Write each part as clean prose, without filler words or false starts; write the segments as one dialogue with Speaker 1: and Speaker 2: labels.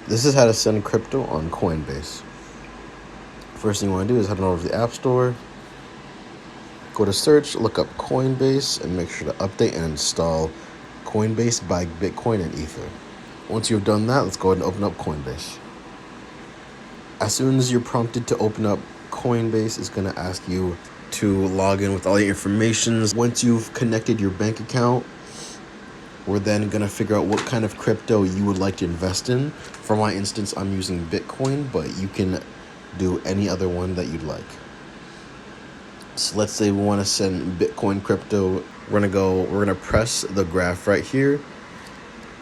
Speaker 1: This is how to send crypto on Coinbase. First thing you want to do is head on over to the App Store, go to search, look up Coinbase, and make sure to update and install Coinbase by Bitcoin and Ether. Once you've done that, let's go ahead and open up Coinbase. As soon as you're prompted to open up Coinbase, it's going to ask you to log in with all your information. Once you've connected your bank account, we're then going to figure out what kind of crypto you would like to invest in. For my instance, I'm using Bitcoin, but you can do any other one that you'd like. So let's say we want to send Bitcoin crypto. We're going to press the graph right here,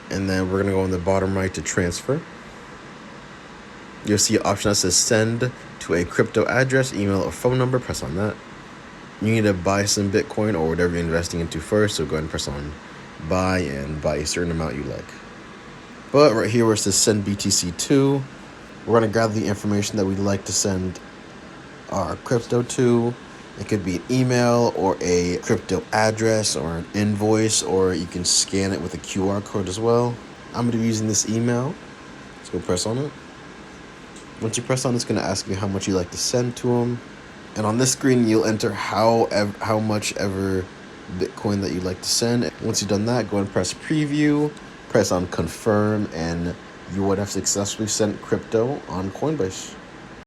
Speaker 1: and then we're going to go on the bottom right to transfer. You'll see an option that says send to a crypto address, email, or phone number. Press on that. You need to buy some Bitcoin or whatever you're investing into first, so go ahead and press on buy and buy a certain amount you like. But right here where it says send BTC to, we're going to gather the information that we'd like to send our crypto to. It could be an email or a crypto address or an invoice, or you can scan it with a QR code as well. I'm going to be using this email. Let's go press on it. Once you press on, it's going to ask you how much you like to send to them. And on this screen, you'll enter how much ever Bitcoin that you'd like to send. Once you've done that, go and press preview, press on confirm, and you would have successfully sent crypto on Coinbase.